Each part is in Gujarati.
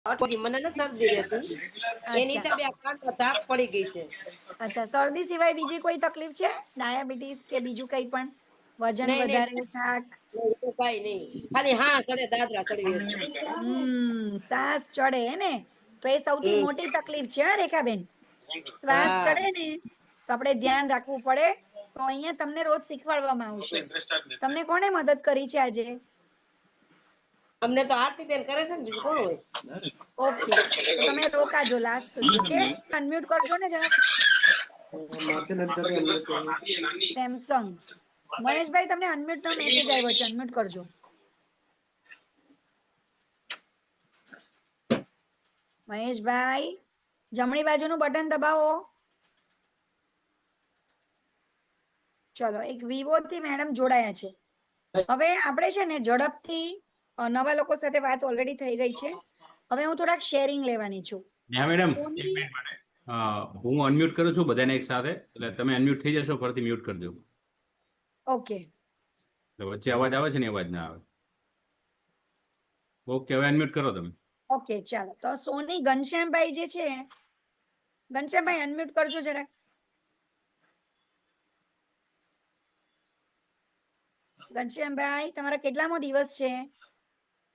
અઠવાડિયે મને ન શરદી રહેતી એની અચ્છા હિસાબે આ કાનમાં ધાક પડી ગઈ છે. અચ્છા, શરદી સિવાય બીજી કોઈ તકલીફ છે? ડાયાબિટીસ કે બીજું કંઈ પણ? વજન નહીં નહીં વધારે, થાક? એવું કાંઈ નહીં, ખાલી હા ચડે દાદરા ચડી. શ્વાસ ચડે ને, તો એ સૌથી મોટી તકલીફ છે હા રેખાબેન. શ્વાસ હા ચડે ને તો આપણે ધ્યાન રાખવું પડે. તો અહીંયા તમને રોજ શીખવાડવામાં આવશે. તમને કોણે મદદ કરી છે આજે? અમને તો આરતી બેન કરે છે ને, બીજું કોણ હોય? ઓકે, તો તમે રોકાજો લાસ્ટ સુધી. ઓકે, અનમ્યુટ કરજો ને જરાક. સેમસંગ મહેશભાઈ, તમને અનમ્યુટ નો મેસેજ આવ્યો છે, અનમ્યુટ કરજો. મહેશભાઈ, જમણી બાજુનું બટન દબાવો. ચલો, એક વિવો થી મેડમ જોડાયા છે. હવે આપણે છે ને ઝડપથી નવા લોકો સાથે વાત ઓલરેડી થઈ ગઈ છે. હવે હું થોડાક શેરિંગ લેવાની છું. હા મેડમ, એક સોની, મિનિટ માટે હું અનમ્યુટ કરું છું બધાને એક સાથે, એટલે તમે અનમ્યુટ થઈ જશો, ફરીથી મ્યુટ કરી દો. ઓકે એટલે વચ્ચે અવાજ આવે છે ને, અવાજ ના આવે. ઓકે, હવે અનમ્યુટ કરો તમે. ઓકે, ચાલો. તો સોની ઘનશ્યામભાઈ જે છે, ઘનશ્યામભાઈ અનમ્યુટ કરજો જરાક. ઘનશ્યામભાઈ, તમારા કેટલામો દિવસ છે?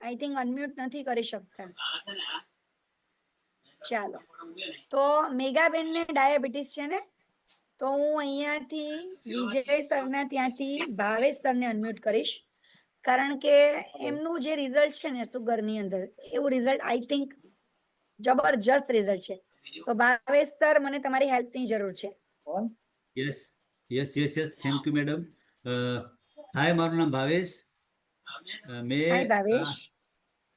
આઈ થિંક અનમ્યુટ નથી કરી શકતા. ચાલો, તો મેઘાબેનને ડાયાબિટીસ છે ને, તો હું અહીંયાથી વિજય સરના ત્યાંથી ભાવેશ સરને અનમ્યુટ કરીશ. કારણ કે એમનું જે રિઝલ્ટ છે ને સુગરની અંદર, એવું રિઝલ્ટ આઈ થિંક જબરજસ્ત રિઝલ્ટ છે. તો ભાવેશ સર, મને તમારી હેલ્પની જરૂર છે. Yes yes yes yes, thank you madam. Hi, મારું નામ ભાવેશ. હાય ભાવેશ.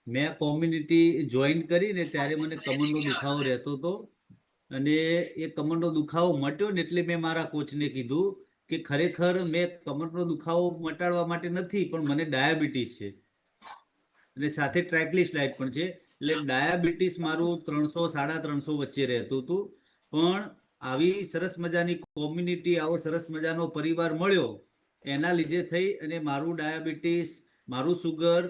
મેં કોમ્યુનિટી જોઈન કરીને ત્યારે મને કમરનો દુખાવો રહેતો હતો, અને એ કમરનો દુખાવો મટ્યો ને એટલે મેં મારા કોચને કીધું કે ખરેખર મેં કમરનો દુખાવો મટાડવા માટે નથી, પણ મને ડાયાબિટીસ છે અને સાથે ટ્રાઇગ્લિસરાઇડ પણ છે. એટલે ડાયાબિટીસ મારું 300-350 વચ્ચે રહેતું હતું. પણ આવી સરસ મજાની કોમ્યુનિટી, આવો સરસ મજાનો પરિવાર મળ્યો, એના લીધે થઈ અને મારું ડાયાબિટીસ, મારું સુગર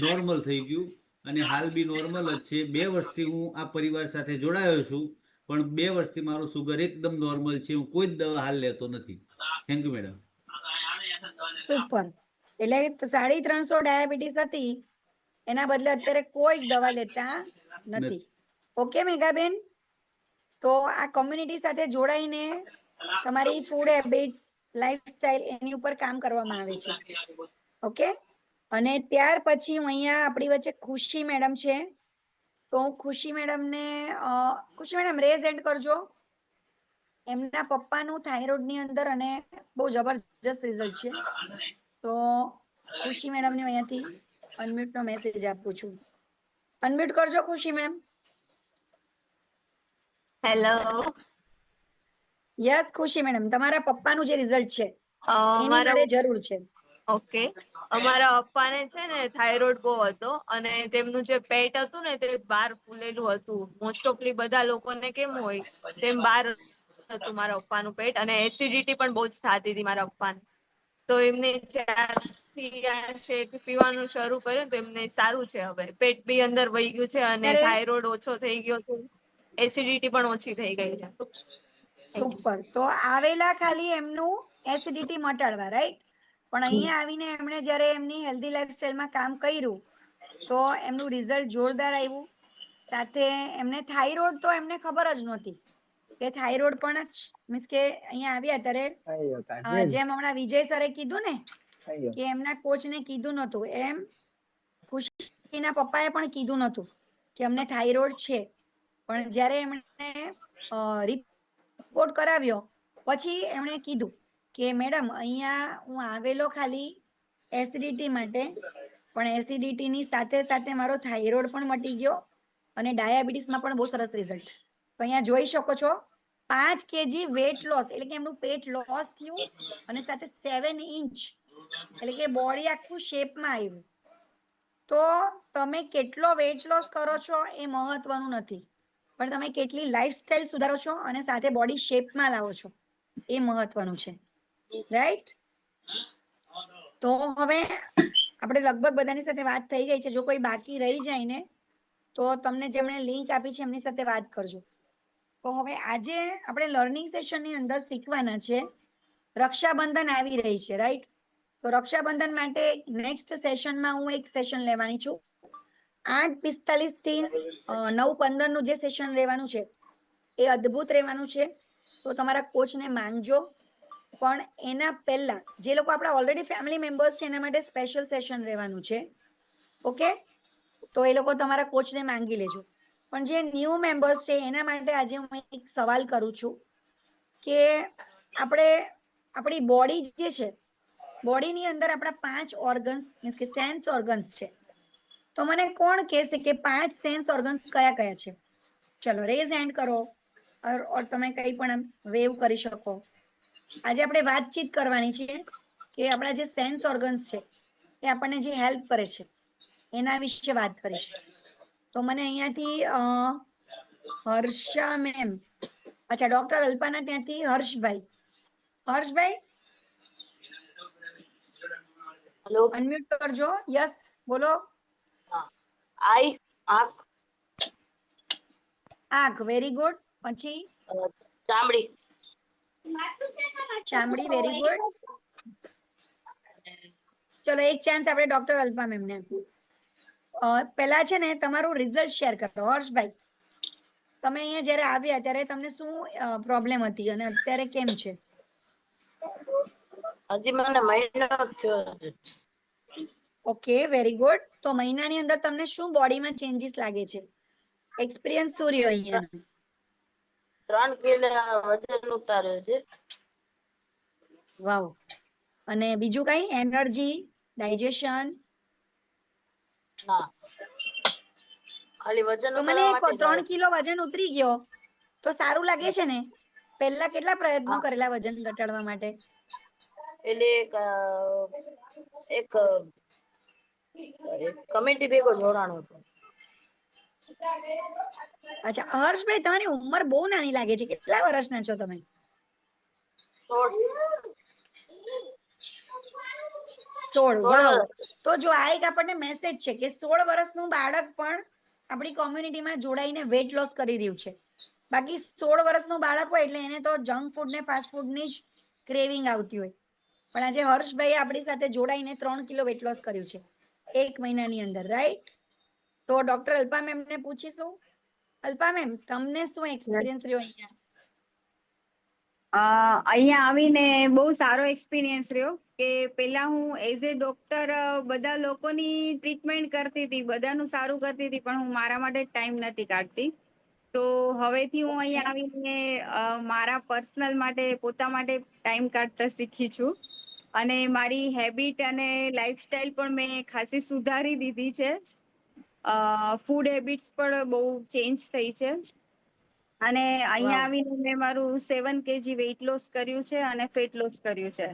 નોર્મલ થઈ ગયું, અને હાલ બી નોર્મલ જ છે. 2 વર્ષથી હું આ પરિવાર સાથે જોડાયો છું, પણ 2 વર્ષથી મારું સુગર એકદમ નોર્મલ છે. હું કોઈ જ દવા હાલ લેતો નથી. Thank you madam. સુપર. એટલે 350 ડાયાબિટીસ હતી, એના બદલે અત્યારે કોઈ જ દવા લેતા નથી. ઓકે મેઘાબેન, તો આ કોમ્યુનિટી સાથે જોડાઈને તમારી ફૂડ હેબિટ્સ, લાઈફસ્ટાઈલ, એની ઉપર કામ કરવામાં આવે છે. ઓકે, અને ત્યાર પછી હું અહીંયા આપણી વચ્ચે ખુશી મેડમ છે, તો હું ખુશી મેડમને ખુશી મેડમ રેઝ એન્ડ કરજો. એમના પપ્પાનું થાઇરોઇડની અંદર અને બહુ જબરજસ્ત રિઝલ્ટ છે. તો ખુશી મેડમને અહીંયાથી અનમ્યુટનો મેસેજ આપું છું. અનમ્યુટ કરજો ખુશી મેમ. હેલો. યસ ખુશી મેડમ, તમારા પપ્પાનું જે રિઝલ્ટ છે એની મારા મારે જરૂર છે. ઓકે, અમારા પપ્પાને છે ને થાઇરોઇડ બહુ હતો, અને તેમનું જે પેટ હતું ને તે બહાર ફૂલેલું હતું. મોસ્ટ ઓફલી બધા લોકોને કેમ હોય તેમ બહાર હતું મારા પપ્પાનું પેટ, અને એસિડિટી પણ બહુ જ થતી હતી મારા પપ્પાને. તો એમને જ્યારથી આ શેક પીવાનું શરૂ કર્યું તો એમને સારું છે. હવે પેટ બી અંદર વહી ગયું છે, અને ત્યારે થાઇરોઇડ ઓછો થઈ ગયો છે, એસિડિટી પણ ઓછી થઈ ગઈ છે. સુપર. તો આવેલા ખાલી એમનું એસિડિટી મટાડવા, રાઈટ? પણ અહીંયા આવીને એમણે જ્યારે એમની હેલ્ધી લાઈફસ્ટાઈલમાં કામ કર્યું તો એમનું રિઝલ્ટ જોરદાર આવ્યું. સાથે એમને થાઇરોઇડ તો એમને ખબર જ નહોતી કે થાઇરોઇડ પણ મીન્સ કે અહીંયા આવ્યા ત્યારે જેમ હમણાં વિજય સરે કીધું ને કે એમના કોચને કીધું નહોતું, એમ ખુશીના પપ્પાએ પણ કીધું નહોતું કે અમને થાઇરોઇડ છે. પણ જ્યારે એમણે રિપોર્ટ કરાવ્યો પછી એમણે કીધું કે મેડમ અહીંયા હું આવેલો ખાલી એસિડિટી માટે, પણ એસિડિટીની સાથે સાથે મારો થાઇરોઇડ પણ મટી ગયો અને ડાયાબિટીસમાં પણ બહુ સરસ રિઝલ્ટ. તો અહીંયા જોઈ શકો છો 5 kg વેટ લોસ, એટલે કે એમનું પેટ લોસ થયું, અને સાથે 7 ઇંચ, એટલે કે બોડી આખું શેપમાં આવ્યું. તો તમે કેટલો વેટ લોસ કરો છો એ મહત્વનું નથી, પણ તમે કેટલી લાઈફસ્ટાઈલ સુધારો છો અને સાથે બોડી શેપમાં લાવો છો એ મહત્વનું છે, રાઈટ? તો હવે આપણે લગભગ બધાની સાથે વાત થઈ ગઈ છે. જો કોઈ બાકી રહી જાય ને તો તમને જેમણે લિંક આપી છે એમની સાથે વાત કરજો. તો હવે આજે આપણે લર્નિંગ સેશનની અંદર શીખવાના છે, રક્ષાબંધન આવી રહી છે, રાઈટ? તો રક્ષાબંધન માટે નેક્સ્ટ સેશનમાં હું એક સેશન લેવાની છું. 8:45 થી 9:15 નું જે સેશન રહેવાનું છે એ અદ્ભુત રહેવાનું છે. તો તમારા કોચને માંગજો. પણ એના પહેલા જે લોકો આપણા ઓલરેડી ફેમિલી મેમ્બર્સ છે એના માટે સ્પેશિયલ સેશન રહેવાનું છે. ઓકે, તો એ લોકો તમારા કોચને માંગી લેજો. પણ જે ન્યૂ મેમ્બર્સ છે એના માટે આજે હું એક સવાલ કરું છું કે આપણે આપણી બોડી જે છે, બોડીની અંદર આપણા 5 ઓર્ગન્સ મીન્સ કે સેન્સ ઓર્ગન્સ છે. તો મને કોણ કહેશે કે 5 સેન્સ ઓર્ગન્સ કયા કયા છે? ચલો રેઝ હેન્ડ કરો, ઓર તમે કંઈ પણ વેવ કરી શકો. આજે આપણે વાતચીત કરવાની છે કે આપણા જે સેન્સ ઓર્ગન્સ છે એ આપણને જે હેલ્પ કરે છે એના વિશે વાત કરીશ. તો મને અહીંયાથી હર્ષા મેમ, અચ્છા ડોક્ટર અલ્પાના ત્યાંથી હર્ષભાઈ હેલો. અનમ્યુટ કરજો. યસ બોલો. આંખ, વેરી ગુડ. પછી ચામડી. ચામડી, વેરી ગુડ. ચલો એક ચાન્સ આપણે ડોક્ટર અલ્પા મેમને આપીએ. પહેલા છે ને તમારું રિઝલ્ટ શેર કરો. હર્ષભાઈ, તમે અહીંયા જ્યારે આવ્યા ત્યારે તમને શું પ્રોબ્લેમ હતી અને અત્યારે કેમ છે? હજી મને મહિનો થયો છે. Okay, very good. તો મહિનાની અંદર તમને શું બોડીમાં ચેન્જીસ લાગે છે? એક્સપિરિયન્સ શું રહ્યો અહીંયાનો? 3 કિલો વજન ઉતાર્યો છે. વાવ. અને બીજું કઈ? Energy, digestion? ના, ખાલી વજન તો મને ઉતારવા માટે 3 કિલો વજન ઉતરી ગયો તો સારું લાગે છે ને? પહેલા કેટલા પ્રયત્નો હા. કરેલા વજન ઘટાડવા માટે? એટલે એક કમિટી ભેગો જોડાણો હતો. અચ્છા હર્ષભાઈ, તમારી ઉંમર બહુ નાની લાગે છે. કેટલા વર્ષના છો તમે? 16. વાવ. તો જો આ એક આપણને મેસેજ છે કે 16 વર્ષનું બાળક પણ આપણી કોમ્યુનિટીમાં જોડાઈને વેટ લોસ કરી રહ્યું છે. બાકી 16 વર્ષનું બાળક હોય એટલે એને તો જંક ફૂડ ને ફાસ્ટ ફૂડની જ ક્રેવિંગ આવતી હોય. પણ આજે હર્ષભાઈ આપણી સાથે જોડાઈને 3 કિલો વેટ લોસ કર્યું છે 1 મહિનાની અંદર, રાઈટ? તો ડોક્ટર અલ્પા મેમને પૂછીશું. અલ્પા મેમ, તમને શું એક્સપિરિયન્સ રહ્યો અહીંયા? અહીંયા આવીને બહુ સારો એક્સપિરિયન્સ રહ્યો કે પેલા હું એઝ એ ડોક્ટર બધા લોકોની ટ્રીટમેન્ટ કરતી હતી, બધાનું સારું કરતી હતી, પણ હું મારા માટે ટાઈમ નથી કાઢતી. તો હવેથી હું અહીંયા આવીને મારા પર્સનલ માટે, પોતા માટે ટાઈમ કાઢતા શીખી છું. અને મારી હેબિટ અને લાઈફસ્ટાઈલ પણ મેં ખાસી સુધારી દીધી છે. ફૂડ હેબિટ્સ પણ બહુ ચેન્જ થઈ છે. અને અહીંયા આવીને મેં મારું 7 kg વેઇટ લોસ કર્યું છે અને ફેટ લોસ કર્યું છે.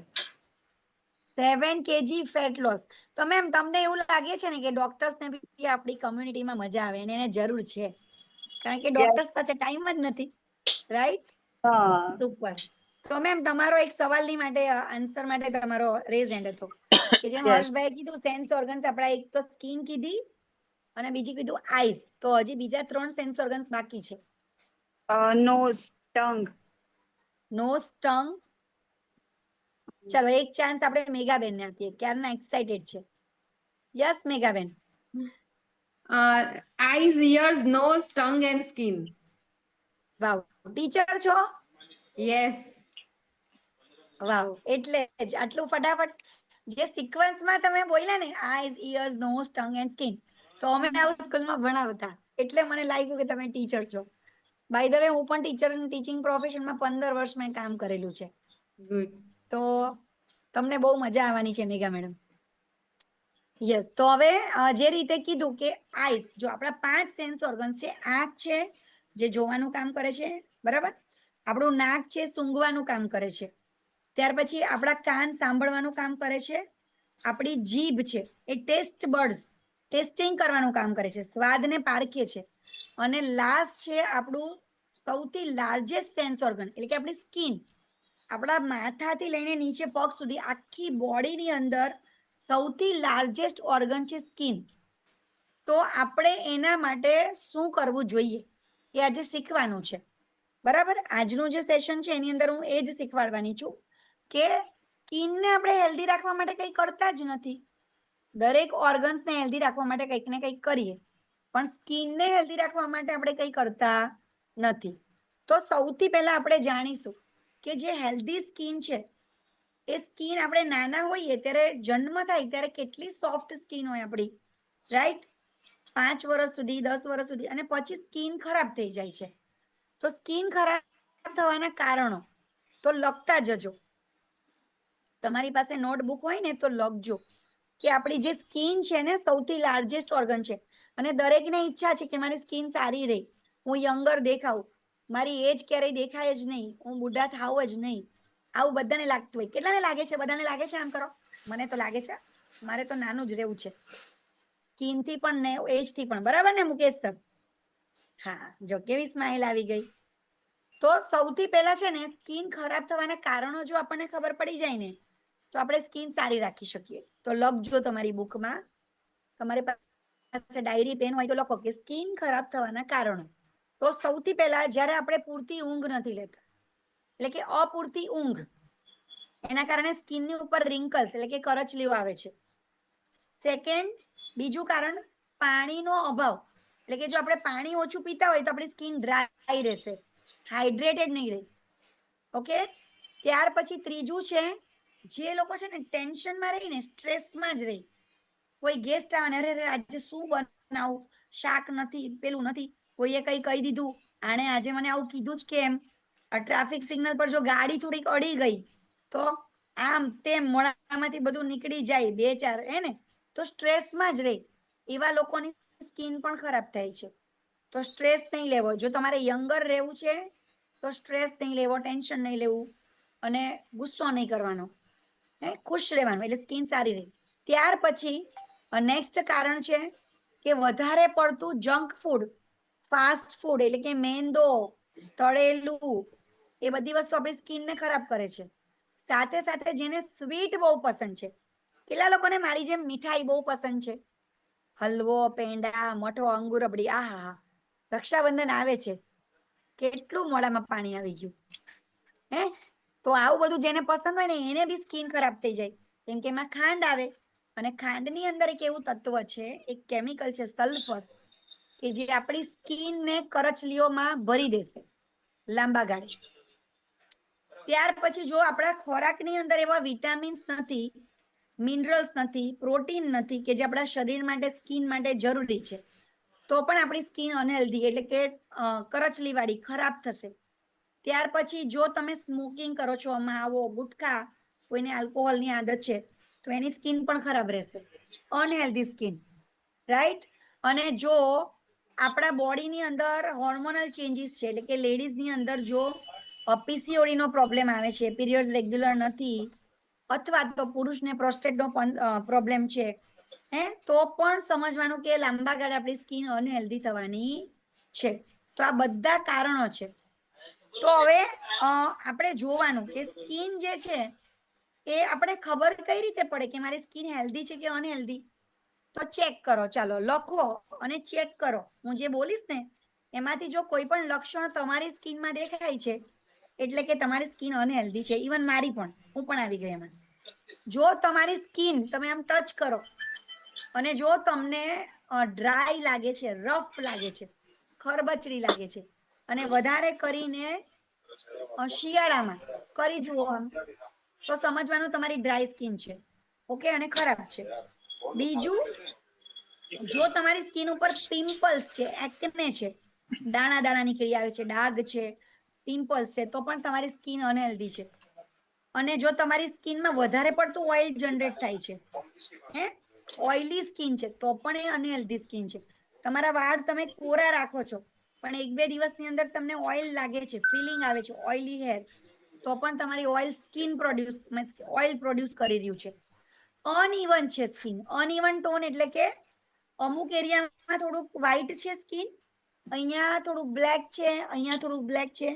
7 kg ફેટ લોસ. તો મેમ તમને એવું લાગે છે ને કે ડોક્ટર્સને બી આપણી કોમ્યુનિટીમાં મજા આવે અને એને જરૂર છે? કારણ કે ડોક્ટર્સ પાસે ટાઈમ જ નથી, રાઈટ? સુપર. તો મેમ તમારો એક સવાલની માટે આન્સર માટે તમારો રેઝ હેન્ડ હતો કે જેમ હર્ષભાઈ કીધું સેન્સ ઓર્ગન્સ આપણા, એક તો સ્કિન કીધી અને બીજી કીધું આઈઝ. તો હજી બીજા 3 સેન્સ ઓર્ગન્સ બાકી છે. Nose, tongue. Nose, tongue. ચલો એક ચાન્સ આપણે મેઘાબેનને આપીએ, ક્યારના એક્સાઇટેડ છે. Yes Meghaben. eyes, ears, nose, tongue and skin. Wow. Teacher છો? Yes. વાવ. એટલે જ આટલું ફટાફટ જે સિક્વન્સમાં તમે બોલ્યા ને, eyes, ears, nose, tongue and skin, તો અમે આવું સ્કૂલમાં ભણાવતા એટલે મને લાગ્યું કે તમે ટીચર છો. બાય ધ વે હું પણ ટીચિંગ પ્રોફેશનમાં 15 વર્ષ મેં કામ કરેલું છે. Good. તો તમને બહુ મજા આવવાની છે મેઘા મેડમ. યસ. તો હવે જે રીતે કીધું કે આઈઝ, જો આપણા 5 સેન્સ ઓર્ગન્સ છે. આંખ છે જે જોવાનું કામ કરે છે, બરાબર? આપણું નાક છે સૂંઘવાનું કામ કરે છે. ત્યાર પછી આપણા કાન સાંભળવાનું કામ કરે છે. આપણી જીભ છે એ ટેસ્ટ બર્ડ્સ, ટેસ્ટિંગ કરવાનું કામ કરે છે, સ્વાદને પારખે છે. અને લાસ્ટ છે આપણું સૌથી લાર્જેસ્ટ સેન્સ ઓર્ગન એટલે કે આપણી સ્કિન. આપણા માથાથી લઈને નીચે પગ સુધી આખી બોડીની અંદર સૌથી લાર્જેસ્ટ ઓર્ગન છે સ્કિન. તો આપણે એના માટે શું કરવું જોઈએ એ આજે શીખવાનું છે. બરાબર, આજનું જે સેશન છે એની અંદર હું એ જ શીખવાડવાની છું કે સ્કિનને આપણે હેલ્ધી રાખવા માટે કંઈ કરતા જ નથી. દરેક ઓર્ગન્સને હેલ્ધી રાખવા માટે કંઈક ને કંઈક કરીએ, પણ સ્કિનને હેલ્ધી રાખવા માટે આપણે કંઈ કરતા નથી. તો સૌથી પહેલા આપણે જાણીશું કે જે હેલ્ધી સ્કિન છે એ સ્કિન આપણે નાના હોઈએ ત્યારે જન્મ થાય ત્યારે કેટલી સોફ્ટ સ્કિન હોય આપણી, રાઈટ? 5 વર્ષ સુધી 10 વર્ષ સુધી, અને પછી સ્કિન ખરાબ થઈ જાય છે. તો સ્કિન ખરાબ થવાના કારણો તો લખતા જજો. તમારી પાસે નોટબુક હોય ને તો લખજો કે આપણી જે સ્કિન છે ને સૌથી લાર્જેસ્ટ ઓર્ગન છે, અને દરેકને ઈચ્છા છે કે મારી સ્કિન સારી રહે, હું યંગર દેખાઉં, મારી એજ ક્યારેય દેખાય જ નહીં, હું બુઢા થાવ જ નહીં, આવું બધાને લાગતું હોય. કેટલાને લાગે છે? બધાને લાગે છે? આમ કરો. મને તો લાગે છે, મારે તો નાનું જ રહેવું છે, સ્કિનથી પણ ને એજથી પણ. બરાબર ને મુકેશ સર? હા, જો કેવી સ્માઇલ આવી ગઈ. તો સૌથી પહેલા છે ને સ્કિન ખરાબ થવાના કારણો જો આપણને ખબર પડી જાય ને તો આપણે સ્કિન સારી રાખી શકીએ. તો લખજો તમારી બુકમાં, તમારી પાસે ડાયરી પેન હોય તો લખો કે સ્કિન ખરાબ થવાના કારણો. તો સૌથી પહેલા જ્યારે આપણે પૂરતી ઊંઘ નથી લેતા, એટલે કે અપૂરતી ઊંઘ, એના કારણે સ્કિનની ઉપર રિંકલ્સ એટલે કે કરચલીઓ આવે છે. સેકન્ડ, બીજું કારણ પાણીનો અભાવ, એટલે કે જો આપણે પાણી ઓછું પીતા હોય તો આપણી સ્કિન ડ્રાય રહેશે, હાઇડ્રેટેડ નહીં રહે. ઓકે. ત્યાર પછી ત્રીજું છે, જે લોકો છે ને ટેન્શનમાં રહીને સ્ટ્રેસમાં જ રહે, કોઈ ગેસ્ટ આવે ને અરે આજે શું બનાવું, શાક નથી, પેલું નથી, કોઈએ કંઈ કહી દીધું, આણે આજે મને આવું કીધું જ કેમ, ટ્રાફિક સિગ્નલ પર જો ગાડી થોડીક અડી ગઈ તો આમ તેમ મોઢામાંથી બધું નીકળી જાય, 2-4 હે ને, તો સ્ટ્રેસમાં જ રહે, એવા લોકોની સ્કિન પણ ખરાબ થાય છે. તો સ્ટ્રેસ નહીં લેવો. જો તમારે યંગર રહેવું છે તો સ્ટ્રેસ નહીં લેવો, ટેન્શન નહીં લેવું, અને ગુસ્સો નહીં કરવાનો, ખુશ રહેવાનું, એટલે સ્કિન સારી રહે. ત્યાર પછી નેક્સ્ટ કારણ છે કે વધારે પડતું જંક ફૂડ, ફાસ્ટ ફૂડ, એટલે કે મેંદો, તળેલું, એ બધી વસ્તુ આપણી સ્કિનને ખરાબ કરે છે. સાથે સાથે જેને સ્વીટ બહુ પસંદ છે, કેટલા લોકોને મારી જેમ મીઠાઈ બહુ પસંદ છે? હલવો, પેંડા, મઠો, અંગૂર રબડી, આહા, રક્ષાબંધન આવે છે, કેટલું મોઢામાં પાણી આવી ગયું હે. તો આવું બધું જેને પસંદ હોય ને એને બી સ્કિન ખરાબ થઈ જાય, કેમ કે એમાં ખાંડ આવે, અને ખાંડની અંદર એક એવું તત્વ છે, એક કેમિકલ છે સલ્ફર, કે જે આપણી સ્કિનને કરચલીઓમાં ભરી દેશે લાંબા ગાળે. ત્યાર પછી જો આપણા ખોરાકની અંદર એવા વિટામિન્સ નથી, મિનરલ્સ નથી, પ્રોટીન નથી કે જે આપણા શરીર માટે, સ્કિન માટે જરૂરી છે, તો પણ આપણી સ્કિન અનહેલ્ધી એટલે કે કરચલીવાળી ખરાબ થશે. ત્યાર પછી જો તમે સ્મોકિંગ કરો છો, માવો, ગુટખા, કોઈને આલ્કોહોલની આદત છે તો એની સ્કિન પણ ખરાબ રહેશે, અનહેલ્ધી સ્કિન, રાઈટ? અને જો આપણા બોડીની અંદર હોર્મોનલ ચેન્જીસ છે, એટલે કે લેડીઝની અંદર જો પીસીઓડીનો પ્રોબ્લેમ આવે છે, પીરિયડ્સ રેગ્યુલર નથી, અથવા તો પુરુષને પ્રોસ્ટેટનો પ્રોબ્લેમ છે, તો પણ સમજવાનું કે લાંબા ગાળે આપણી સ્કિન અનહેલ્ધી થવાની છે. તો આ બધા કારણો છે. તો હવે આપણે જોવાનું કે સ્કિન જે છે એ આપણે ખબર કઈ રીતે પડે કે મારી સ્કિન હેલ્ધી છે કે અનહેલ્ધી? તો ચેક કરો, ચાલો લખો અને ચેક કરો. હું જે બોલીશ ને એમાંથી જો કોઈ પણ લક્ષણ તમારી સ્કિનમાં દેખાય છે એટલે કે તમારી સ્કિન અનહેલ્ધી છે. ઇવન મારી પણ, હું પણ આવી ગઈ એમાં. જો તમારી સ્કિન તમે આમ ટચ કરો અને જો તમને ડ્રાય લાગે છે, રફ લાગે છે, ખરબચડી લાગે છે, અને વધારે કરીને શિયાળામાં કરી જુઓ આમ, તો સમજવાનું તમારી ડ્રાય સ્કિન છે, ઓકે, અને ખરાબ છે. બીજું, જો તમારી સ્કિન ઉપર પિમ્પલ્સ છે, એક્ને છે, દાણા દાણા નીકળી આવે છે, ડાઘ છે, પિમ્પલ્સ છે, તો પણ તમારી સ્કિન અનહેલ્ધી છે. અને જો તમારી સ્કિનમાં વધારે પડતું ઓઇલ જનરેટ થાય છે, ઓઇલી સ્કિન છે, તો પણ એ અનહેલ્ધી સ્કિન છે. તમારા વાળ તમે કોરા રાખો છો પણ 1-2 દિવસની અંદર તમને ઓઇલ લાગે છે, ફીલિંગ આવે છે, ઓઇલી હેર, તો પણ તમારી oil skin produce means oil produce કરી રહ્યું છે. અનઇવન છે સ્કિન, અનઇવન ટોન એટલે કે અમુક એરિયામાં થોડુંક વ્હાઇટ છે સ્કિન, અહીંયા થોડુંક બ્લેક છે, અહીંયા થોડુંક બ્લેક છે,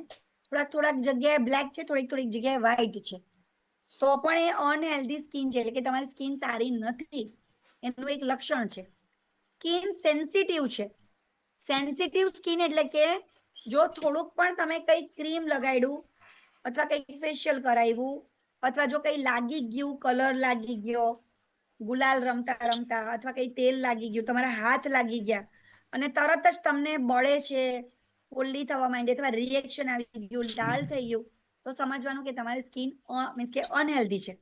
થોડાક જગ્યાએ બ્લેક છે, થોડીક જગ્યાએ વ્હાઇટ છે, તો પણ એ અનહેલ્ધી સ્કિન છે, એટલે કે તમારી સ્કિન સારી નથી, એનું એક લક્ષણ છે. સ્કિન સેન્સિટિવ છે. સેન્સિટિવ સ્કિન એટલે કે જો થોડુંક પણ તમે કઈ ક્રીમ લગાડ્યું અથવા કઈ ફેશિયલ કરાવ્યું અથવા જો કઈ લાગી ગયું, કલર લાગી ગયો, ગુલાલ રમતા રમતા અથવા કઈ તેલ લાગી ગયું, તમારા હાથ લાગી ગયા અને તરત જ તમને બળે છે, ઓલી થવા માંડી અથવા રિએક્શન આવી ગયું, લાલ થઈ ગયું, તો સમજવાનું કે તમારી સ્કિન મીન્સ કે અનહેલ્ધી છે,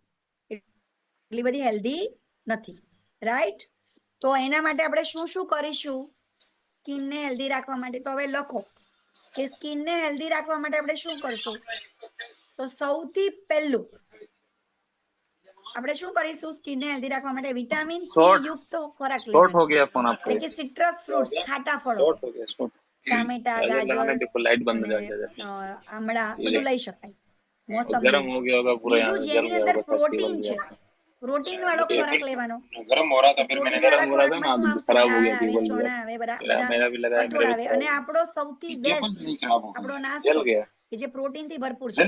એટલી બધી હેલ્ધી નથી. રાઈટ? તો એના માટે આપણે શું શું કરીશું સ્કિનને હેલ્ધી રાખવા માટે? તો હવે લખો કે સ્કિનને હેલ્ધી રાખવા માટે આપણે શું કરશું? તો સૌથી પહેલું આપણે શું કરીશું સ્કિનને હેલ્ધી રાખવા માટે? વિટામિન સી યુક્ત ખોરાક લેવાનો, એટલે કે સિટ્રસ ફ્રૂટ્સ, ખાટા ફળો, ટામેટા, ગાજર અને આમળા બધું લઈ શકાય, મોસંબી. બીજું જેની અંદર પ્રોટીન છે, પ્રોટીન વાળો ખોરાક લેવાનો. પ્રોટીન વાળા ખોરાકમાં શું આવશે? દાળ આવે, ચણા આવે, બધા કઠોળ આવે અને આપણો સૌથી બેસ્ટ આપણો નાસ્તો કે જે પ્રોટીન થી ભરપૂર છે.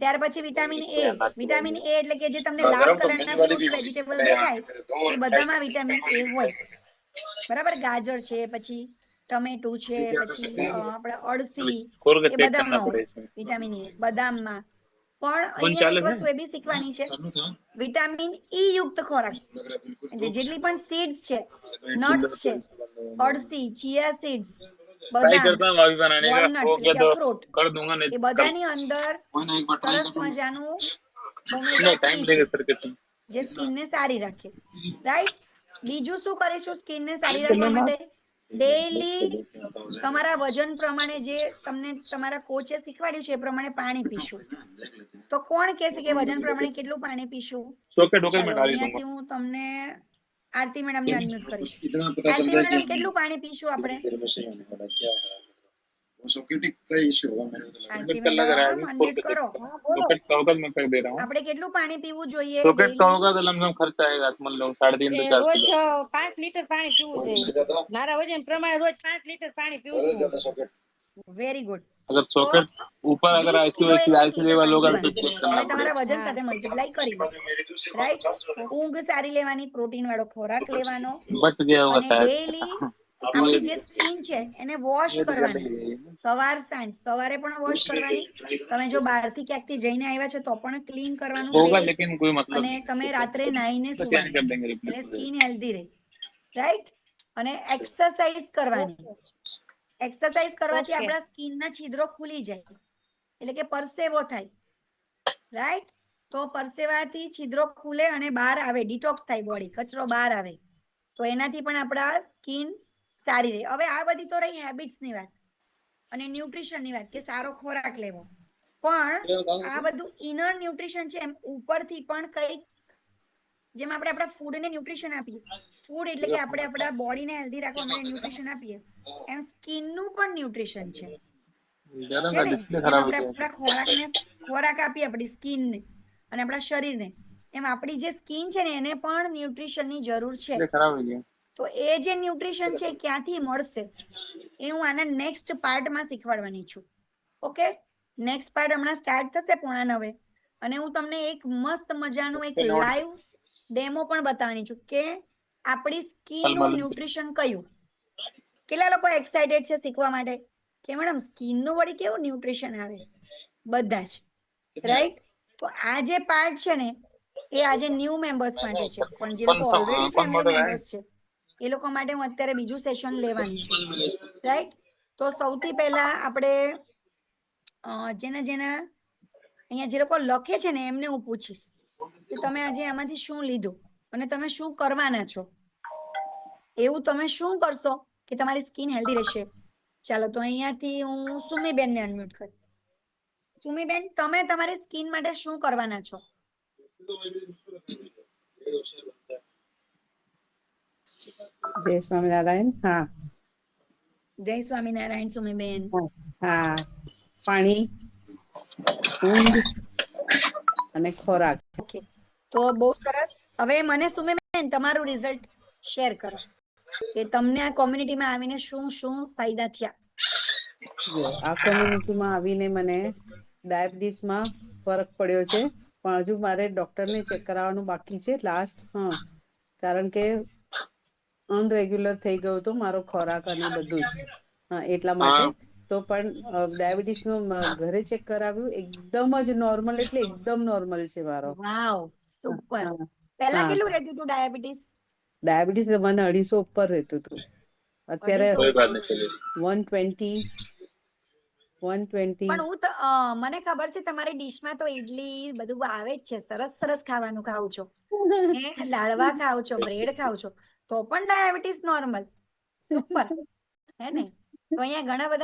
ત્યાર પછી વિટામિન એ. વિટામિન એ એટલે કે જે તમને લાલ કલરના ફ્રૂટ્સ વેજીટેબલ દેખાય એ બધામાં વિટામિન એ હોય. બરાબર? ગાજર છે, પછી ટમેટું છે, પછી આપણે અળસી, એ બધામાં હોય વિટામિન એ, બદામમાં. પણ અહીંયા એક વસ્તુ એ બી શીખવાની છે, વિટામિન ઈ યુક્ત ખોરાક જેટલી પણ સીડ્સ છે, નટ્સ છે, અળસી, ચિયા સીડ્સ, બદામ, વોલનટ્સ એટલે કે અખરોટ, એ બધાની અંદર સરસ મજાનું ઓમેગા 3 છે જે સ્કિનને સારી રાખે. રાઈટ? બીજું શું કરીશું સ્કિનને સારી રાખવા માટે? ડેઈલી તમારા વજન પ્રમાણે જે તમને તમારા કોચે શીખવાડ્યું છે એ પ્રમાણે પાણી પીશું. તો કોણ કહેશે કે વજન પ્રમાણે કેટલું પાણી પીશું? ચાલો અહીંયાથી હું તમને આરતી મેડમ ને અનમ્યુટ કરીશ. આરતી મેડમ, કેટલું પાણી પીશું આપણે? આરતી મેડમ અનમ્યુટ કરો. આપણે કેટલું પાણી પીવું જોઈએ? રોજ 5 લીટર પાણી પીવું જોઈએ. મારા વજન પ્રમાણે રોજ 5 લીટર પાણી પીવું છું. Very good. अगर सॉकेट ऊपर अगर ऐसी वैसी लेवल होगा तो चेक करना તમારા વજન સાથે મલ્ટીપ્લાય કરી લો. રાઈટ? ઊંઘ સારી લેવાની, પ્રોટીન વાળો ખોરાક લેવાનો बच गया होगा અને शायद ડેઈલી આપણી જે સ્કિન છે એને વોશ કરવાની. સવાર સાંજ, સવારે પણ વોશ કરવાની. તમે જો બહારથી ક્યાંકથી જઈને આવ્યા છો તો પણ ક્લીન કરવાનું होगा ફેસ. लेकिन कोई मतलब અને તમે રાત્રે નાહીને तो क्या સુવાનું, कर देंगे એટલે रिप्लेस સ્કિન હેલ્ધી રહે. રાઈટ? અને એક્સરસાઇઝ કરવાની. એક્સરસાઇઝ કરવાથી આપણા સ્કિનના છિદ્રો ખુલી જાય, એટલે કે પરસેવો થાય. રાઈટ? તો પરસેવાથી છિદ્રો ખુલે અને બહાર આવે, ડિટોક્સ થાય બોડી, કચરો બહાર આવે. તો એનાથી પણ આપણા સ્કિન સારી રહે. હવે આ બધી તો રહી હેબિટ્સની વાત અને ન્યુટ્રિશનની વાત કે સારો ખોરાક લેવો. પણ આ બધું ઇનર ન્યુટ્રિશન છે, એમ ઉપરથી પણ કંઈક જેમ આપણે આપણા ફૂડને ન્યુટ્રિશન આપીએ, ફૂડ એટલે કે આપણે આપણા બોડીને હેલ્ધી રાખવા માટે ન્યુટ્રિશન આપીએ, એમ સ્કિનનું પણ ન્યુટ્રિશન છે. જેમ આપણે આપણા ખોરાક આપીએ આપણી સ્કિનને અને આપણા શરીરને, એમ આપણી જે સ્કિન છે ને એને પણ ન્યુટ્રિશનની જરૂર છે. તો એ જે ન્યુટ્રિશન છે ક્યાંથી મળશે એ હું આના નેક્સ્ટ પાર્ટમાં શીખવાડવાની છું. ઓકે? નેક્સ્ટ પાર્ટ હમણાં સ્ટાર્ટ થશે 8:45 અને હું તમને એક મસ્ત મજાનું એક લાઈવ ડેમો પણ બતાવવાની છું કે આપણી સ્કિનનું ન્યુટ્રિશન કયું. કેટલા લોકો એક્સાઇટેડ છે શીખવા માટે કે મેડમ સ્કિનનું વળી કેવું ન્યુટ્રિશન આવે? બધા જ. રાઈટ? તો આ જે પાર્ટ છે ને એ આજે ન્યૂ મેમ્બર્સ માટે છે, પણ જે લોકો ઓલરેડી ફેમિલી મેમ્બર્સ છે એ લોકો માટે હું અત્યારે બીજું સેશન લેવાની છું. રાઈટ? તો સૌથી પહેલા આપણે જેના અહીંયા જે લોકો લખે છે ને એમને હું પૂછીશ કે તમે આજે આમાંથી શું લીધું અને તમે શું કરવાના છો. એવું તમે શું કરશો કે તમારી સ્કિન હેલ્ધી રહેશે? ચાલો, તો અહીંયાથી હું સુમીબેનને અનમ્યુટ કરીશ. સુમીબેન, તમે તમારી સ્કિન માટે શું કરવાના છો? જય સ્વામિનારાયણ. હા, જય સ્વામિનારાયણ સુમીબેન. હા, પાણી, ઊંઘ અને ખોરાક. ઓકે, તો બહુ સરસ. હવે મને સુમીબેન તમારું રિઝલ્ટ શેર કરો કે તમને આ કોમ્યુનિટીમાં આવીને શું શું ફાયદા થયા. જો આ કોમ્યુનિટીમાં આવીને મને ડાયાબિટીસમાં ફરક પડ્યો છે, પણ હજુ મારે ડોક્ટરને ચેક કરાવવાનું બાકી છે લાસ્ટ. કારણ કે અનરેગ્યુલર થઈ ગયો હતો મારો ખોરાક અને બધું જ. હા, એટલા માટે તો પણ ડાયાબિટીસ નું ઘરે ચેક કરાવ્યું, એકદમ જ નોર્મલ, એટલે એકદમ નોર્મલ છે મારો. વાવ, સુપર. હા, પહેલા હા. કેટલું રહેતું હતું ડાયાબિટીસ? ડાયાબિટીસ મને 250 ઉપર રહેતું હતું. અત્યારે 250. 120. પણ હું તો મને ખબર છે તમારી ડીશમાં તો ઈડલી બધું આવે જ છે, સરસ સરસ ખાવાનું ખાવ છો, હે લાડવા ખાવ છો, બ્રેડ ખાવ છો, તો પણ ડાયાબિટીસ નોર્મલ. સુપર, હે ને? તો અહીંયા ઘણા બધા